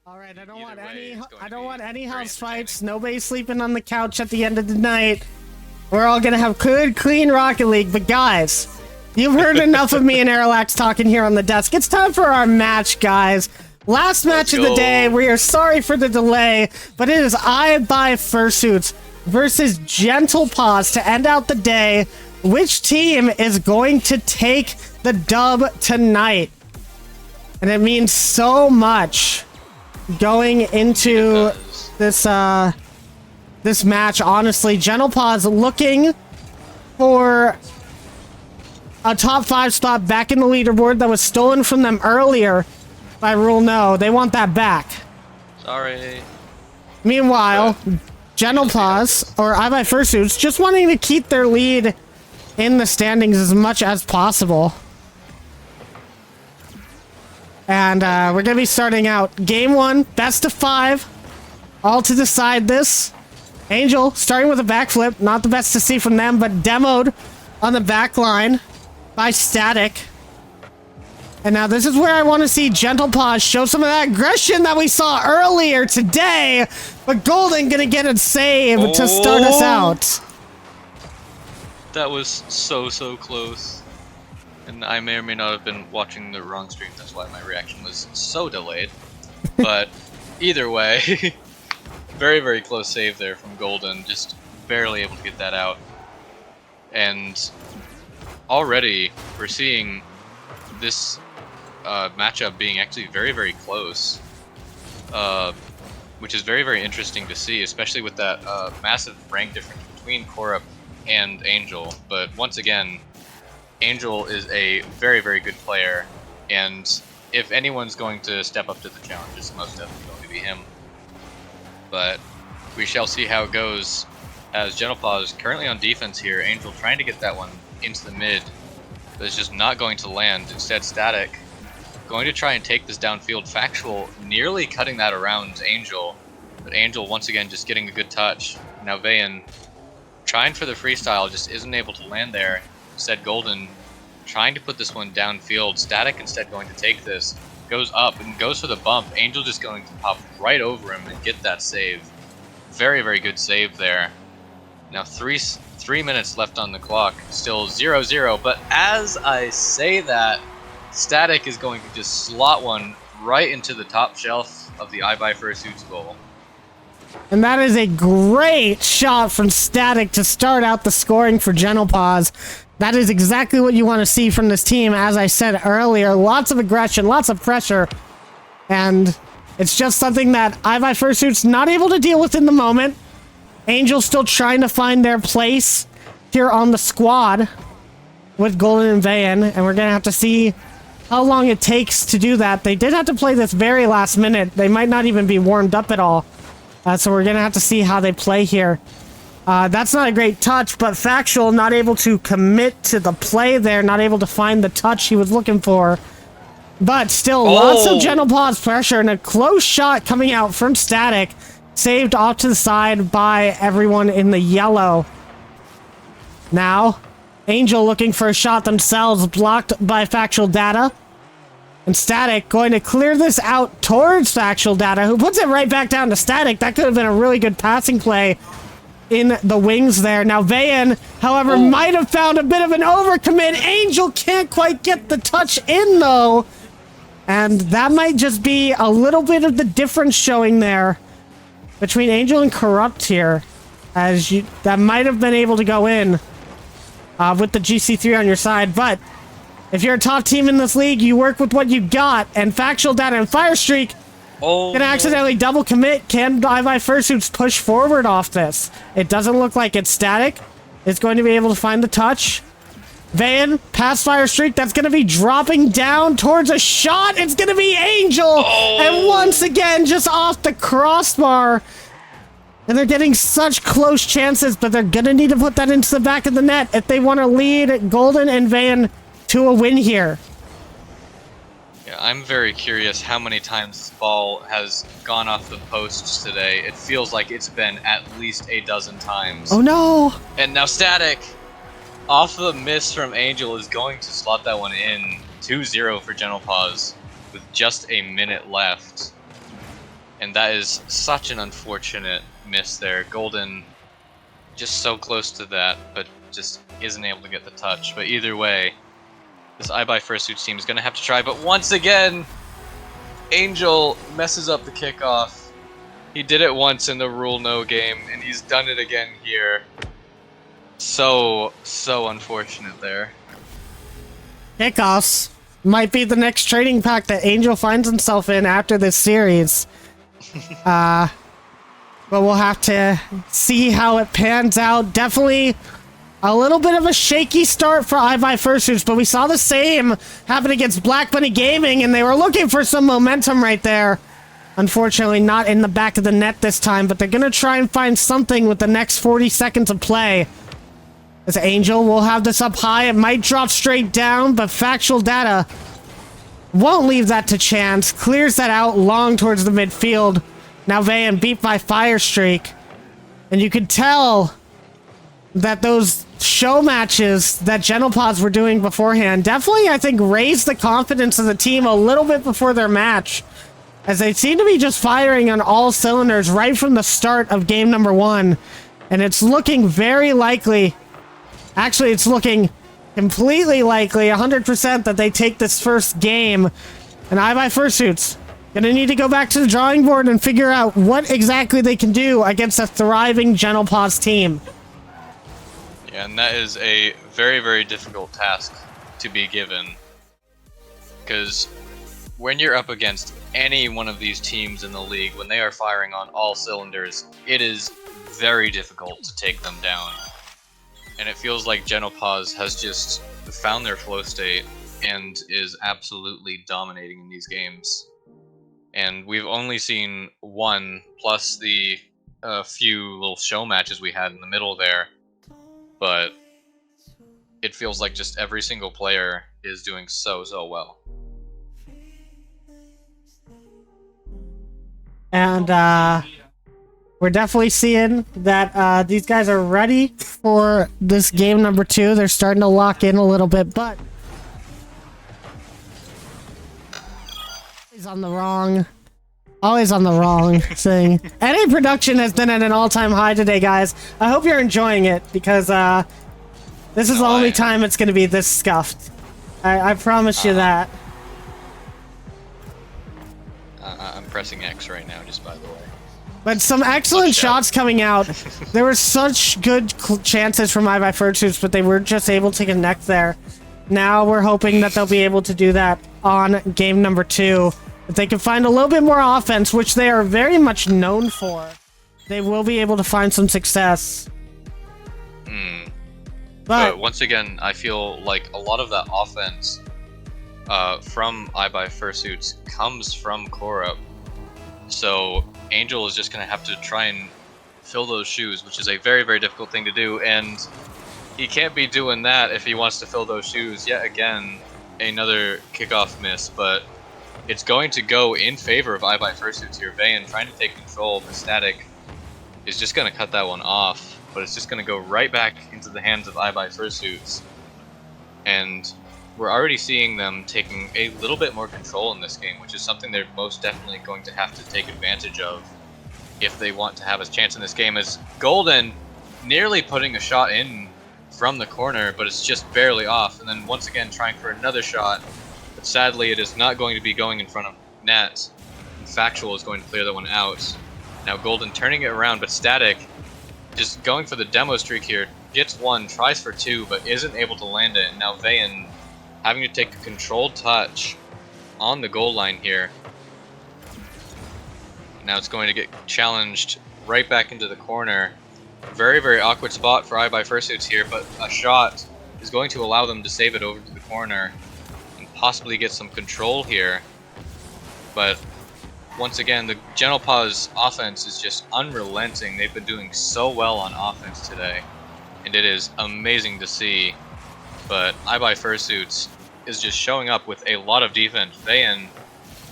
All right, I don't Either want way, any. it's going I to don't be want any very house fights. entertaining. Nobody sleeping on the couch at the end of the night. We're all gonna have good, clean Rocket League. But guys, you've heard enough of me and Aerolax talking here on the desk. It's time for our match, guys. Last match of the day. We are sorry for the delay, but it is IBuyFursuits versus Gentle Paws to end out the day. Which team is going to take the dub tonight? And it means so much going into this this match. Honestly, Gentle Paws looking for a top 5 spot back in the leaderboard that was stolen from them earlier by Rule No. They want that back. Sorry. Meanwhile, Gentle Paws, or IBuyFursuits, just wanting to keep their lead in the standings as much as possible. And we're going to be starting out game 1, best of 5, all to decide this. Angel starting with a backflip, not the best to see from them, but demoed on the back line by Static. And now this is where I want to see Gentle Paws show some of that aggression that we saw earlier today. But Golden going to get a save to start us out. That was so close. And I may or may not have been watching the wrong stream, that's why my reaction was so delayed. But either way, very close save there from Golden, just barely able to get that out. And already we're seeing this matchup being actually very close, which is very interesting to see, especially with that massive rank difference between Korup and Angel. But once again, Angel is a very good player, and if anyone's going to step up to the challenge, it's most definitely going to be him. But we shall see how it goes, as Gentle Paws is currently on defense here. Angel trying to get that one into the mid, but it's just not going to land. Instead, Static going to try and take this downfield. Factual nearly cutting that around Angel, but Angel once again just getting a good touch. Now Vayan trying for the freestyle, just isn't able to land there. Instead, Golden trying to put this one downfield. Static instead going to take this, goes up and goes for the bump. Angel just going to pop right over him and get that save. Very good save there. Now three minutes left on the clock, still 0-0. But as I say that, Static is going to just slot one right into the top shelf of the IBuyFursuits goal. And that is a great shot from Static to start out the scoring for Gentle Paws. That is exactly what you want to see from this team. As I said earlier, lots of aggression, lots of pressure. And it's just something that IBuyFursuits not able to deal with in the moment. Angel still trying to find their place here on the squad with Golden and Vayan. And we're going to have to see how long it takes to do that. They did have to play this very last minute. They might not even be warmed up at all. So we're going to have to see how they play here. That's not a great touch, but Factual not able to commit to the play there, not able to find the touch he was looking for. But still, lots of Gentle Paws pressure and a close shot coming out from Static. Saved off to the side by everyone in the yellow. Now, Angel looking for a shot themselves, blocked by Factual Data. And Static going to clear this out towards Factual Data, who puts it right back down to Static. That could have been a really good passing play in the wings there. Now Vayan, however, might have found a bit of an overcommit. Angel can't quite get the touch in, though. And that might just be a little bit of the difference showing there between Angel and Corrupt here. That might have been able to go in with the GC3 on your side. But if you're a top team in this league, you work with what you got. And Factual Data and Firestreak gonna accidentally double commit. Can IBuyFursuits push forward off this? It doesn't look like it's Static. It's going to be able to find the touch. Vayan, past Firestreak. That's gonna be dropping down towards a shot. It's gonna be Angel. And once again, just off the crossbar. And they're getting such close chances, but they're gonna need to put that into the back of the net if they want to lead Golden and Vayan to a win here. Yeah, I'm very curious how many times this ball has gone off the posts today. It feels like it's been at least a dozen times. Oh no! And now Static, off the miss from Angel, is going to slot that one in. 2-0 for Gentle Paws with just a minute left. And that is such an unfortunate miss there. Golden just so close to that, but just isn't able to get the touch. But either way, this IBuyFursuits team is going to have to try. But once again, Angel messes up the kickoff. He did it once in the Rule No game, and he's done it again here. So unfortunate there. Kickoffs might be the next trading pack that Angel finds himself in after this series. But we'll have to see how it pans out. Definitely a little bit of a shaky start for IBuyFursuits, but we saw the same happen against Black Bunny Gaming, and they were looking for some momentum right there. Unfortunately, not in the back of the net this time, but they're going to try and find something with the next 40 seconds of play. As Angel will have this up high. It might drop straight down, but Factual Data won't leave that to chance. Clears that out long towards the midfield. Now Vayan beat by Firestreak. And you could tell that those show matches that Gentle were doing beforehand definitely, I think, raised the confidence of the team a little bit before their match, as they seem to be just firing on all cylinders right from the start of game number 1. And it's looking very likely, actually it's looking completely likely, 100%, that they take this first game. And IBuyFursuits gonna need to go back to the drawing board and figure out what exactly they can do against a thriving Gentle team. Yeah, and that is a very, very difficult task to be given. Because when you're up against any one of these teams in the league, when they are firing on all cylinders, it is very difficult to take them down. And it feels like Gentle has just found their flow state and is absolutely dominating in these games. And we've only seen one, plus the few little show matches we had in the middle there. But it feels like just every single player is doing so well. And we're definitely seeing that these guys are ready for this game number 2. They're starting to lock in a little bit, but always on the wrong thing. NA production has been at an all-time high today, guys. I hope you're enjoying it, because this is the only time it's going to be this scuffed. I promise you that. I'm pressing X right now, just by the way. But some excellent shots coming out. There were such good chances from IBuyFursuits, but they were just able to connect there. Now we're hoping that they'll be able to do that on game number 2. If they can find a little bit more offense, which they are very much known for, they will be able to find some success. But once again, I feel like a lot of that offense from IBuyFursuits comes from Korup. So Angel is just going to have to try and fill those shoes, which is a very, very difficult thing to do. And he can't be doing that if he wants to fill those shoes. Yet again, another kickoff miss, but it's going to go in favor of IBuyFursuits here. Vayan trying to take control, but Static is just going to cut that one off. But it's just going to go right back into the hands of IBuyFursuits. And we're already seeing them taking a little bit more control in this game, which is something they're most definitely going to have to take advantage of if they want to have a chance in this game. As Golden nearly putting a shot in from the corner, but it's just barely off. And then once again trying for another shot, but sadly it is not going to be going in front of net. And Factual is going to clear that one out. Now Golden turning it around, but Static just going for the demo streak here. Gets one, tries for 2, but isn't able to land it. And now Vayan having to take a controlled touch on the goal line here. Now it's going to get challenged right back into the corner. Very, very awkward spot for IBuyFursuits here, but a shot is going to allow them to save it over to the corner and possibly get some control here. But once again, the Gentle offense is just unrelenting. They've been doing so well on offense today, and it is amazing to see. But IBuyFursuits is just showing up with a lot of defense. Vayan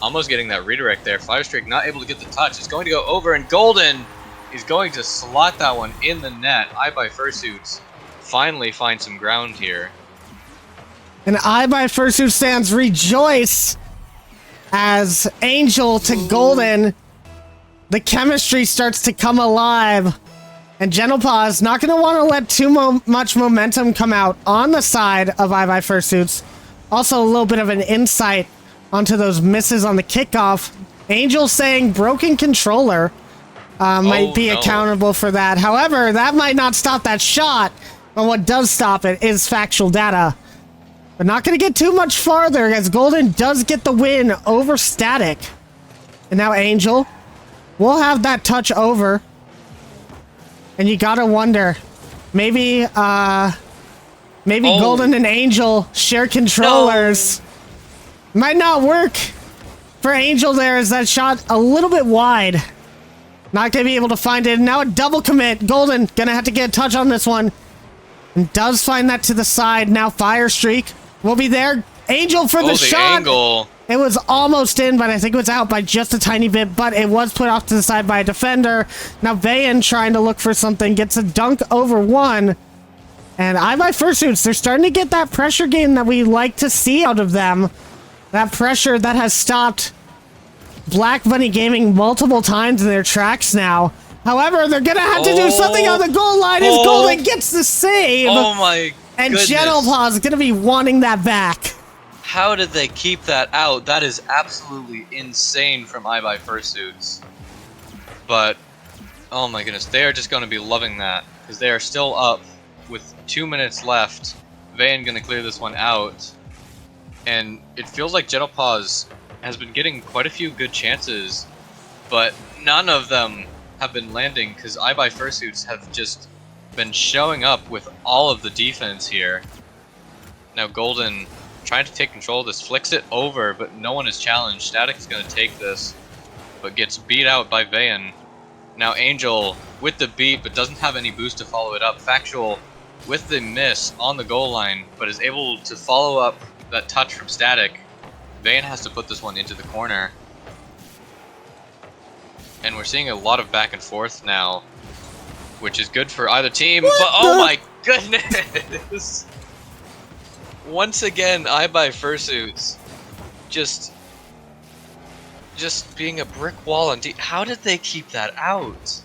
almost getting that redirect there. Firestreak not able to get the touch. It's going to go over, and Golden is going to slot that one in the net. IBuyFursuits finally find some ground here. And IBuyFursuits fans rejoice as Angel to Golden the chemistry starts to come alive. And Gentle Paws not going to want to let too much momentum come out on the side of IBuyFursuits. Also a little bit of an insight onto those misses on the kickoff. Angel saying broken controller might be accountable for that. However, that might not stop that shot. But what does stop it is factual data. But not going to get too much farther as Golden does get the win over Static. And now Angel will have that touch over. And you gotta wonder, maybe Golden and Angel share controllers. No. Might not work for Angel there as that shot a little bit wide. Not gonna be able to find it. Now a double commit. Golden gonna have to get a touch on this one. And does find that to the side. Now Fire Streak will be there. Angel for the shot. Angle. It was almost in, but I think it was out by just a tiny bit, but it was put off to the side by a defender. Now Vayan trying to look for something, gets a dunk over one. And IBuyFursuits, they're starting to get that pressure game that we like to see out of them. That pressure that has stopped Black Bunny Gaming multiple times in their tracks now. However, they're going to have to do something on the goal line as Golden gets the save. Oh my and goodness. Gentle Paws is going to be wanting that back. How did they keep that out? That is absolutely insane from IBuyFursuits. But, oh my goodness, they are just going to be loving that. Because they are still up with 2 minutes left. Vayan going to clear this one out. And it feels like Gentle Paws has been getting quite a few good chances. But none of them have been landing because IBuyFursuits have just been showing up with all of the defense here. Now Golden trying to take control of this, flicks it over, but no one is challenged. Static is going to take this, but gets beat out by Vayan. Now Angel with the beat, but doesn't have any boost to follow it up. Factual with the miss on the goal line, but is able to follow up that touch from Static. Vayan has to put this one into the corner. And we're seeing a lot of back and forth now, which is good for either team, but oh my goodness! Once again, IBuyFursuits just being a brick wall on how did they keep that out?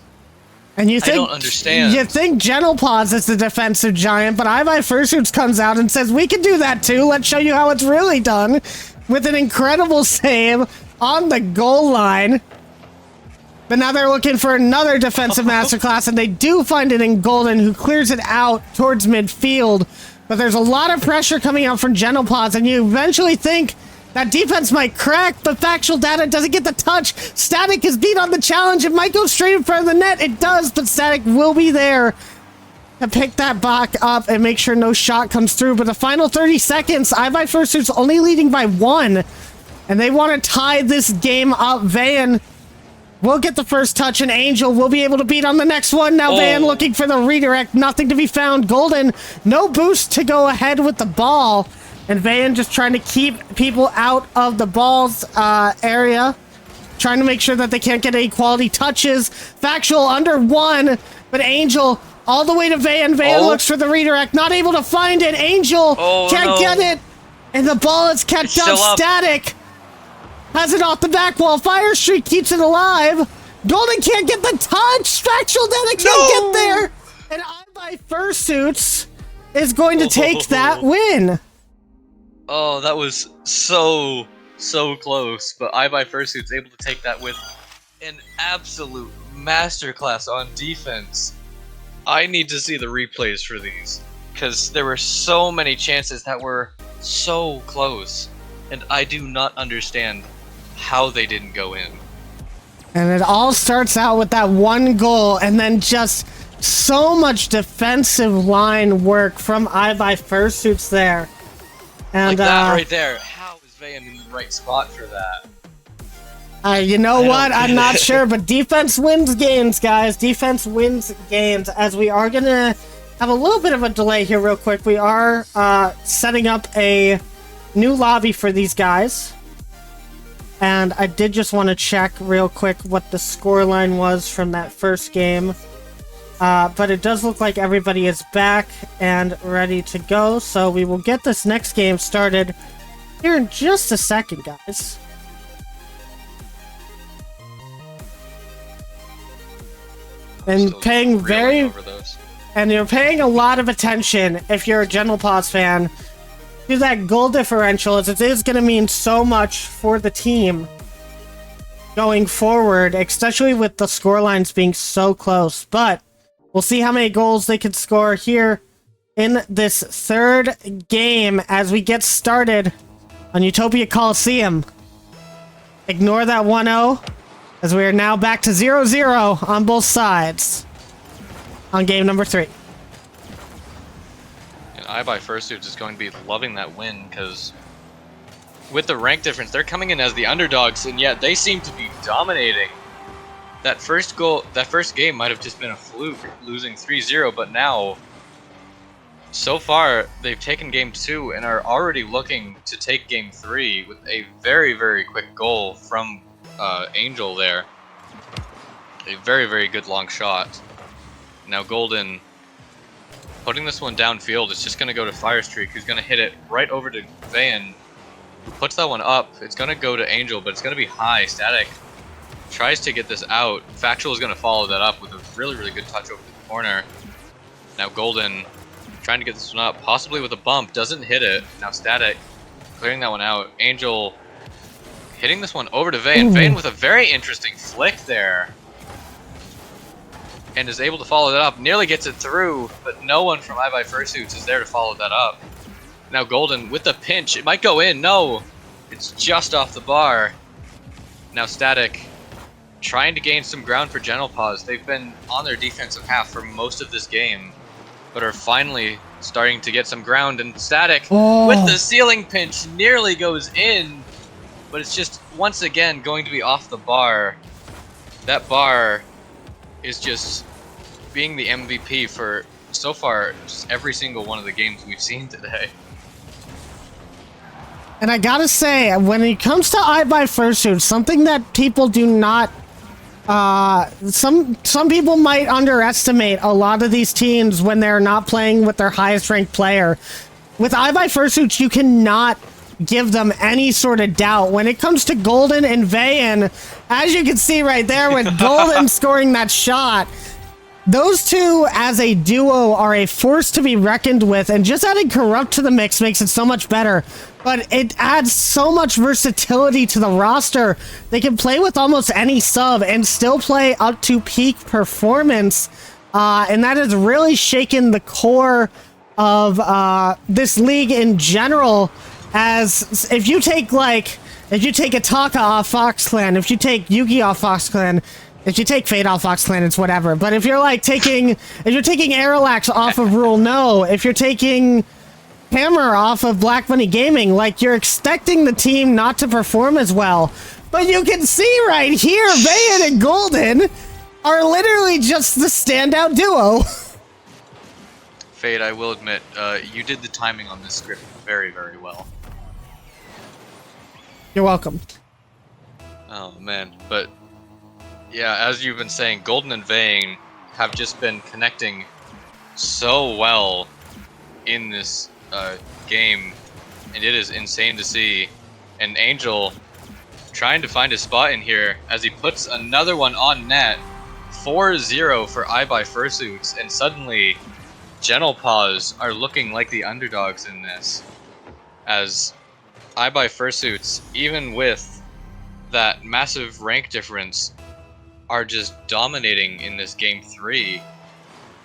And you think, I don't understand. You think Gentle Paws is the defensive giant, but IBuyFursuits comes out and says, we can do that too. Let's show you how it's really done. With an incredible save on the goal line. But now they're looking for another defensive masterclass, and they do find it in Golden, who clears it out towards midfield. But there's a lot of pressure coming out from Gentle Paws, and you eventually think that defense might crack, but factual data doesn't get the touch. Static is beat on the challenge. It might go straight in front of the net. It does, but Static will be there to pick that back up and make sure no shot comes through. But the final 30 seconds, IBuyFursuits only leading by 1, and they want to tie this game up. Vayan will get the first touch, and Angel will be able to beat on the next one. Now Vayan looking for the redirect, nothing to be found. Golden, no boost to go ahead with the ball, and Vayan just trying to keep people out of the ball's area, trying to make sure that they can't get any quality touches. Factual under 1, but Angel all the way to Vayan. Vayan looks for the redirect, not able to find it. Angel can't get it, and the ball is kept up. Static has it off the back wall. Fire Streak keeps it alive. Golden can't get the touch. Factual data can't get there. And IBuyFursuits is going to take that win. Oh, that was so close. But IBuyFursuits able to take that with an absolute masterclass on defense. I need to see the replays for these, because there were so many chances that were so close. And I do not understand how they didn't go in. And it all starts out with that one goal, and then just so much defensive line work from IBuyFursuits there. And like that right there. How is Vayan in the right spot for that? You know what? I'm not sure, but defense wins games, guys. Defense wins games. As we are gonna have a little bit of a delay here real quick. We are setting up a new lobby for these guys. And I did just want to check real quick what the scoreline was from that first game. But it does look like everybody is back and ready to go. So we will get this next game started here in just a second, guys. And Still paying reeling over those. and you're paying a lot of attention if you're a General Paws fan to that goal differential, as it is going to mean so much for the team going forward, especially with the scorelines being so close. But we'll see how many goals they can score here in this third game as we get started on Utopia Coliseum. Ignore that 1-0, as we are now back to 0-0 on both sides on game number 3. And IBuyFursuits is going to be loving that win, because with the rank difference, they're coming in as the underdogs, and yet they seem to be dominating. That first game might have just been a fluke, losing 3-0, but now, so far, they've taken game 2 and are already looking to take game 3 with a very, very quick goal from Angel there. A very, very good long shot. Now Golden putting this one downfield. It's just going to go to Firestreak, who's going to hit it right over to Van, who puts that one up. It's going to go to Angel, but it's going to be high. Static tries to get this out. Factual is going to follow that up with a really, really good touch over the corner. Now Golden trying to get this one up, possibly with a bump, doesn't hit it. Now Static clearing that one out. Angel hitting this one over to Van. Van with a very interesting flick there, and is able to follow that up. Nearly gets it through, but no one from IBuyFursuits is there to follow that up. Now Golden with the pinch. It might go in. No, it's just off the bar. Now Static trying to gain some ground for General Paws. They've been on their defensive half for most of this game, but are finally starting to get some ground. And Static with the ceiling pinch nearly goes in, but it's just once again going to be off the bar. That bar is just being the MVP for, so far, just every single one of the games we've seen today. And I gotta say, when it comes to IBuyFursuits, something that people do not, some people might underestimate a lot of these teams when they're not playing with their highest ranked player. With IBuyFursuits, you cannot give them any sort of doubt. When it comes to Golden and Vayan, as you can see right there with Golden scoring that shot, those two as a duo are a force to be reckoned with, and just adding Corrupt to the mix makes it so much better. But it adds so much versatility to the roster. They can play with almost any sub and still play up to peak performance, and that has really shaken the core of this league in general. As if you take Ataka off FoxClan, if you take Yugi off FoxClan, if you take Fade off FoxClan, it's whatever. But if you're taking Aerolax off of Rule No, if you're taking Hammer off of Black Money Gaming, you're expecting the team not to perform as well. But you can see right here, Vayan and Golden are literally just the standout duo. Fade, I will admit, you did the timing on this script very, very well. You're welcome. Oh man, but yeah, as you've been saying, Golden and Vayne have just been connecting so well in this game, and it is insane to see. And Angel trying to find a spot in here as he puts another one on net. 4-0 for IBuyFursuits, and suddenly General Paws are looking like the underdogs in this, as IBuyFursuits, even with that massive rank difference, are just dominating in this game 3.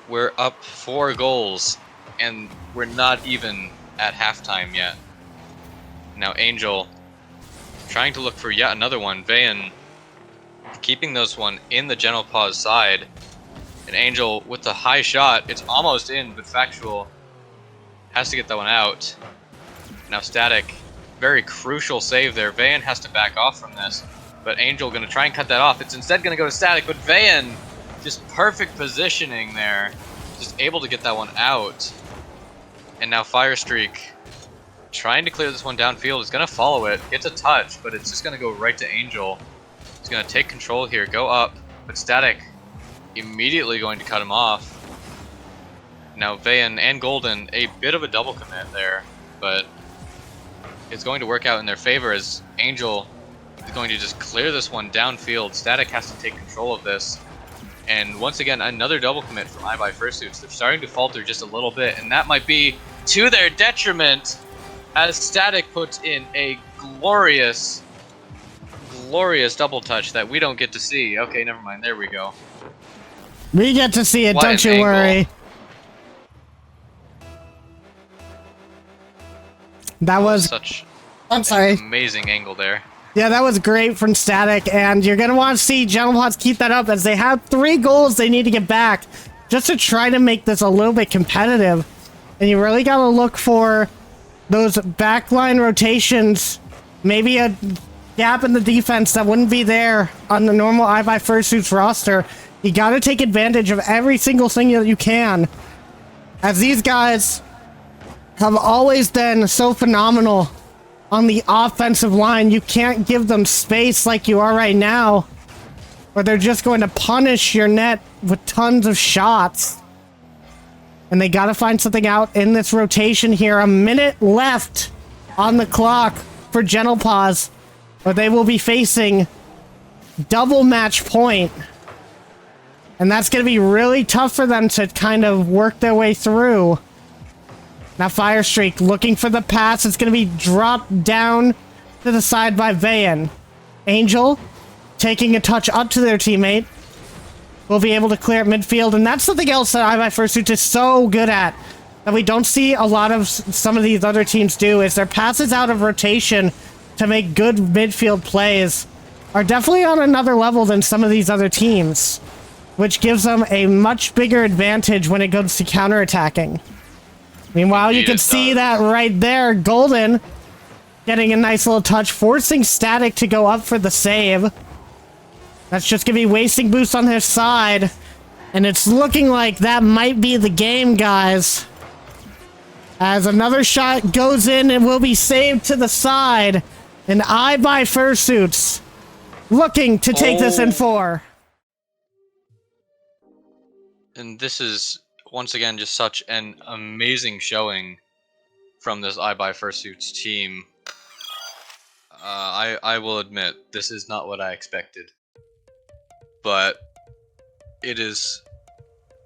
We're up 4 goals, and we're not even at halftime yet. Now Angel trying to look for yet another one. Vayan keeping this one in the General Paws side. And Angel with the high shot. It's almost in, but Factual has to get that one out. Now Static, very crucial save there. Vayan has to back off from this, but Angel going to try and cut that off. It's instead going to go to Static, but Vayan, just perfect positioning there. Just able to get that one out. And now Firestreak trying to clear this one downfield. Is going to follow it. Gets a touch, but it's just going to go right to Angel. He's going to take control here, go up, but Static immediately going to cut him off. Now Vayan and Golden, a bit of a double commit there, but it's going to work out in their favor as Angel is going to just clear this one downfield. Static has to take control of this. And once again, another double commit from IBuyFursuits. They're starting to falter just a little bit, and that might be to their detriment as Static puts in a glorious double touch that we don't get to see. Okay, never mind. There we go. We get to see it, What don't you an worry. angle. That was such I'm sorry. an amazing angle there. Yeah, that was great from Static, and you're going to want to see GentlePaws keep that up as they have 3 goals they need to get back just to try to make this a little bit competitive. And you really got to look for those backline rotations, maybe a gap in the defense that wouldn't be there on the normal IBuyFursuits roster. You got to take advantage of every single thing that you can, as these guys have always been so phenomenal on the offensive line. You can't give them space like you are right now, or they're just going to punish your net with tons of shots. And they got to find something out in this rotation here. A minute left on the clock for GentlePaws, or they will be facing double match point. And that's going to be really tough for them to kind of work their way through. Now Firestreak looking for the pass. It's going to be dropped down to the side by Vayan. Angel taking a touch up to their teammate. Will be able to clear at midfield. And that's something else that IBuyFursuits is so good at, that we don't see a lot of some of these other teams do, is their passes out of rotation to make good midfield plays are definitely on another level than some of these other teams, which gives them a much bigger advantage when it comes to counterattacking. Meanwhile, you can see that right there. Golden getting a nice little touch, forcing Static to go up for the save. That's just going to be wasting boost on their side. And it's looking like that might be the game, guys. As another shot goes in and will be saved to the side. And IBuyFursuits looking to take this in 4. And this is, once again, just such an amazing showing from this IBuyFursuits team. I will admit, this is not what I expected. But it is,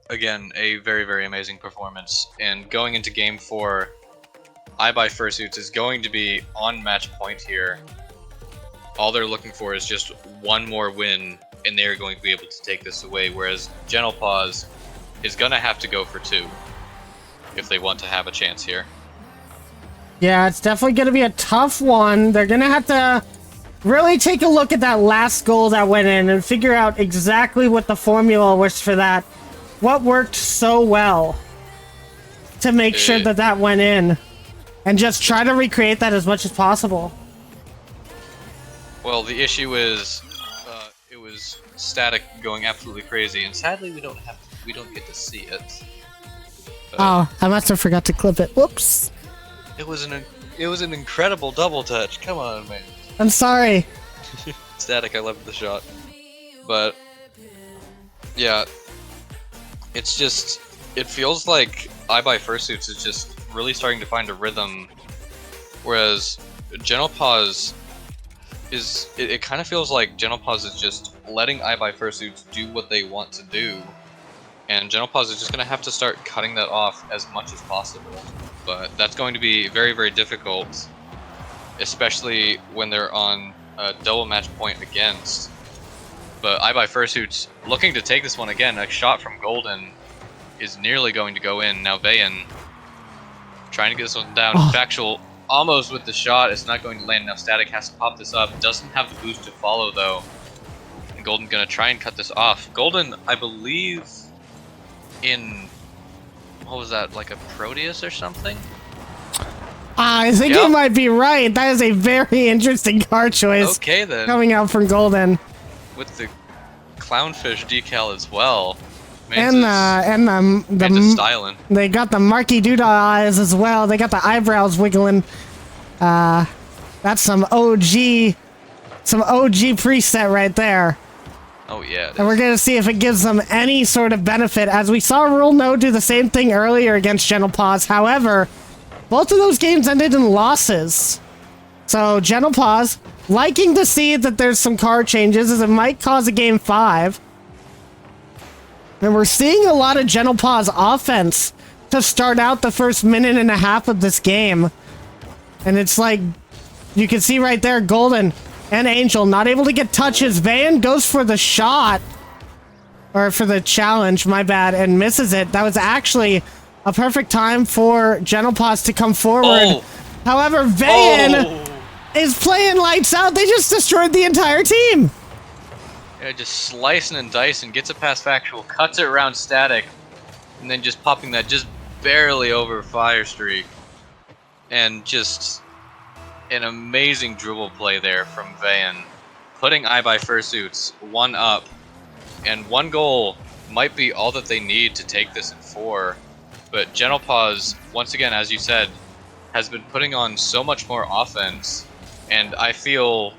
again, a very, very amazing performance. And going into Game 4, IBuyFursuits is going to be on match point here. All they're looking for is just one more win, and they're going to be able to take this away. Whereas GentlePaws is going to have to go for 2 if they want to have a chance here. Yeah, it's definitely going to be a tough one. They're going to have to really take a look at that last goal that went in and figure out exactly what the formula was for that. What worked so well to make sure that that went in. And just try to recreate that as much as possible. Well, the issue is it was Static going absolutely crazy, and sadly we don't get to see it. Oh, I must have forgot to clip it. Whoops. It was an incredible double touch. Come on, man. I'm sorry. Static, I loved the shot. But yeah, it's just, it feels like IBuyFursuits is just really starting to find a rhythm, whereas GentlePaws is, it kind of feels like GentlePaws is just letting IBuyFursuits do what they want to do, and GentlePaws is just going to have to start cutting that off as much as possible. But that's going to be very, very difficult, especially when they're on a double match point against. But IBuyFursuits looking to take this one again. A shot from Golden is nearly going to go in. Now Vayan trying to get this one down. Factual almost with the shot. It's not going to land. Now Static has to pop this up. Doesn't have the boost to follow though. And Golden gonna try and cut this off. Golden, I believe, in, what was that, like a Proteus or something? I think you might be right. That is a very interesting card choice. Okay then. Coming out from Golden. With the clownfish decal as well. And the styling. They got the Marky Doodah eyes as well. They got the eyebrows wiggling. That's some OG preset right there. Oh yeah. And we're gonna see if it gives them any sort of benefit, as we saw Rule No do the same thing earlier against GentlePaws. However, both of those games ended in losses. So GentlePaws liking to see that there's some card changes, as it might cause a Game 5. And we're seeing a lot of Gentle Paws offense to start out the first minute and a half of this game. And it's like, you can see right there, Golden and Angel not able to get touches. Van goes for the shot, or for the challenge, my bad, and misses it. That was actually a perfect time for Gentle Paws to come forward. Oh. However, Van is playing lights out. They just destroyed the entire team. Yeah, just slicing and dicing, gets it past Factual, cuts it around Static, and then just popping that just barely over Fire Streak. And just an amazing dribble play there from Van, putting IBuyFursuits 1 up, and 1 goal might be all that they need to take this in 4. But Gentle Paws, once again, as you said, has been putting on so much more offense, and I feel,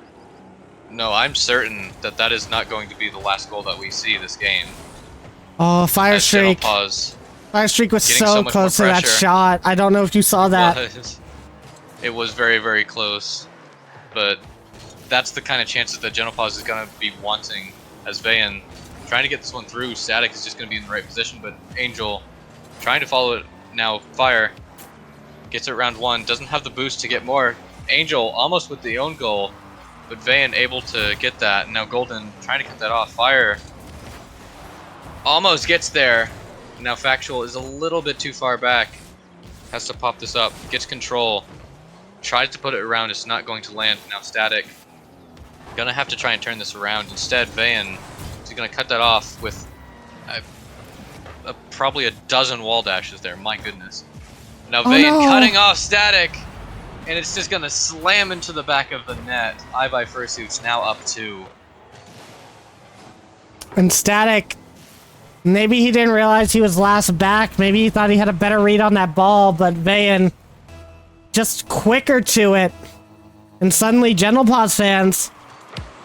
no, I'm certain that that is not going to be the last goal that we see this game. Oh, Fire As Streak. Gentle Paws Fire Streak was so much close to more that pressure. shot. I don't know if you saw that. It was very, very close, but that's the kind of chances that Gentle Paws is going to be wanting, as Van trying to get this one through. Static is just going to be in the right position, but Angel trying to follow it now. Fire gets it round 1, doesn't have the boost to get more. Angel almost with the own goal, but Van able to get that. Now Golden trying to cut that off. Fire almost gets there. Now Factual is a little bit too far back. Has to pop this up. Gets control. Tries to put it around. It's not going to land. Now Static gonna have to try and turn this around. Instead, Van is gonna cut that off with probably a dozen wall dashes there. My goodness. Now Van cutting off Static, and it's just gonna slam into the back of the net. IBuyFursuits now up 2. And Static, maybe he didn't realize he was last back. Maybe he thought he had a better read on that ball, but Van just quicker to it. And suddenly Gentle Paws fans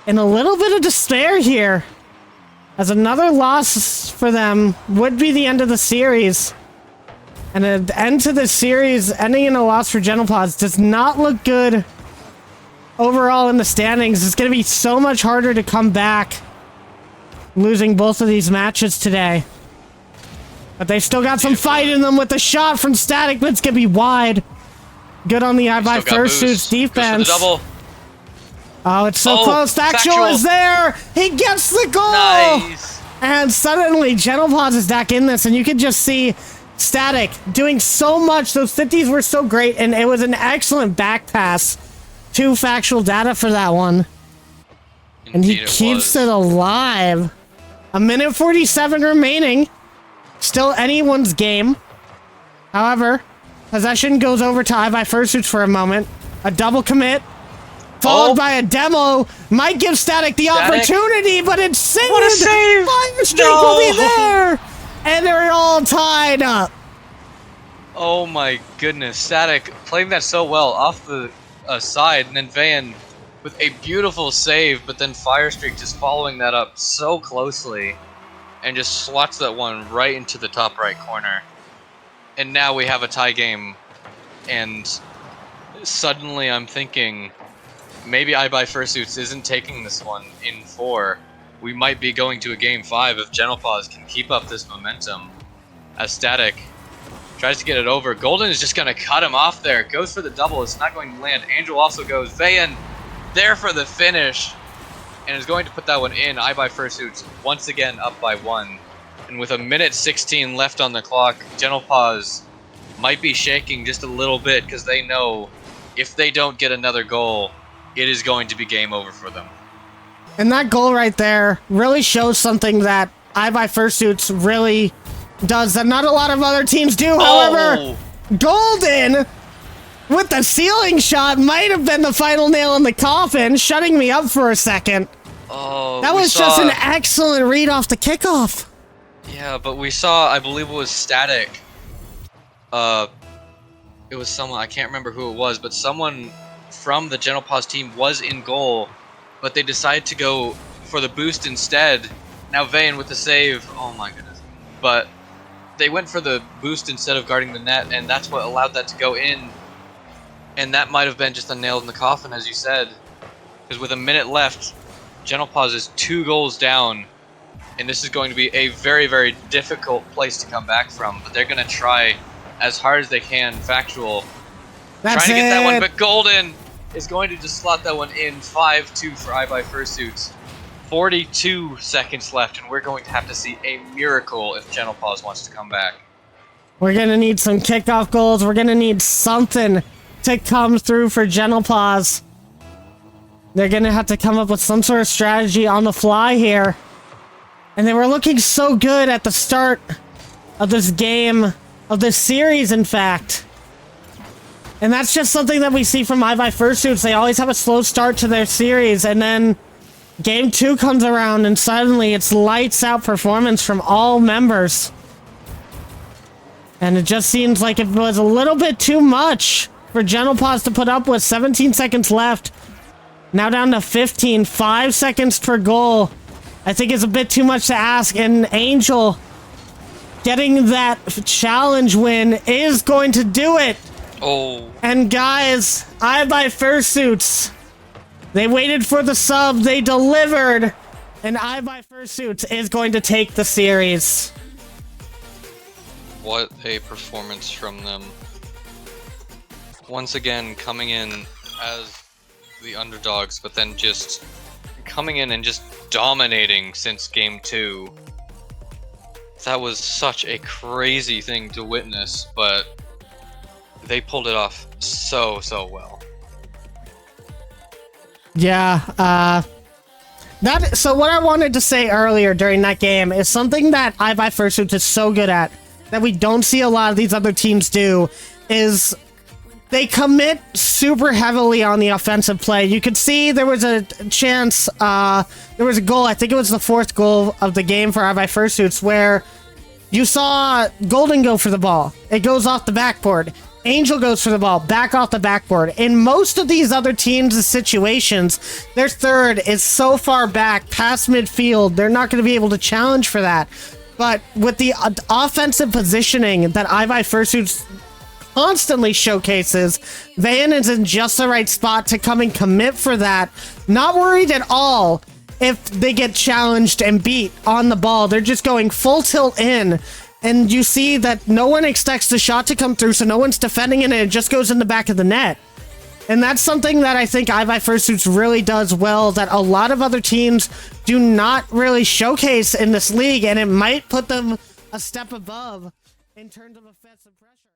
in a little bit of despair here, as another loss for them would be the end of the series. And an end to the series ending in a loss for Gentle Paws does not look good overall in the standings. It's going to be so much harder to come back losing both of these matches today. But they still got some fight in them with the shot from Static, but it's going to be wide. Good on the IBuyFursuits defense. Double. Oh, it's so close. Factual is there. He gets the goal. Nice. And suddenly, Gentle Paws is back in this, and you can just see Static doing so much. Those 50s were so great, and it was an excellent back pass to Factual Data for that one. And he keeps it alive. 1:47 remaining. Still anyone's game. However, possession goes over to IBuyFursuits for a moment. A double commit, followed by a demo. Might give Static the opportunity, but it's saved. What a save! Fire Streak will be there! And they're all tied up. Oh my goodness. Static playing that so well off the side, and then Van with a beautiful save, but then Fire Streak just following that up so closely and just slots that one right into the top right corner. And now we have a tie game, and suddenly I'm thinking maybe IBuyFursuits isn't taking this one in 4. We might be going to a game 5 if Gentle Paws can keep up this momentum. As Static tries to get it over. Golden is just going to cut him off there. Goes for the double. It's not going to land. Angel also goes. Van there for the finish, and is going to put that one in. IBuyFursuits once again up by 1. And with 1:16 left on the clock, Gentle Paws might be shaking just a little bit, because they know if they don't get another goal, it is going to be game over for them. And that goal right there really shows something that IBuyFursuits really does that not a lot of other teams do. However, Golden with the ceiling shot might have been the final nail in the coffin, shutting me up for a second. Oh, that was just an excellent read off the kickoff. Yeah, but we saw, I believe it was Static. It was someone, I can't remember who it was, but someone from the Gentle Paws team was in goal, but they decided to go for the boost instead. Now Van with the save, oh my goodness. But they went for the boost instead of guarding the net, and that's what allowed that to go in. And that might have been just a nail in the coffin, as you said. Because with a minute left, Gentle Paws is 2 goals down. and this is going to be a very, very difficult place to come back from, but they're going to try as hard as they can. Factual That's trying to get that one, it. but Golden is going to just slot that one in. 5-2 for IBuyFursuits. 42 seconds left, and we're going to have to see a miracle if Gentle Paws wants to come back. We're gonna need some kickoff goals. We're gonna need something to come through for Gentle Paws. They're gonna have to come up with some sort of strategy on the fly here. And they were looking so good at the start of this game, of this series, in fact. And that's just something that we see from IBuyFursuits. They always have a slow start to their series, and then Game 2 comes around, and suddenly it's lights out performance from all members. And it just seems like it was a little bit too much for Gentle Paws to put up with. 17 seconds left. Now down to 15. 5 seconds per goal. I think it's a bit too much to ask. And Angel getting that challenge win is going to do it. Oh. And guys, IBuyFursuits, they waited for the sub. They delivered. And IBuyFursuits is going to take the series. What a performance from them. Once again, coming in as the underdogs, but then just coming in and just dominating since Game 2. That was such a crazy thing to witness, but they pulled it off so well. Yeah, so what I wanted to say earlier during that game is something that IBuyFursuits is so good at, that we don't see a lot of these other teams do, is they commit super heavily on the offensive play. You could see there was a chance, there was a goal, I think it was the 4th goal of the game for IBuyFursuits, where you saw Golden go for the ball. It goes off the backboard. Angel goes for the ball, back off the backboard. In most of these other teams' situations, their third is so far back past midfield, they're not going to be able to challenge for that. But with the offensive positioning that IBuyFursuits constantly showcases, Van is in just the right spot to come and commit for that. Not worried at all if they get challenged and beat on the ball. They're just going full tilt in. And you see that no one expects the shot to come through, so no one's defending it, and it just goes in the back of the net. And that's something that I think IBuyFursuits really does well, that a lot of other teams do not really showcase in this league, and it might put them a step above in terms of offensive pressure.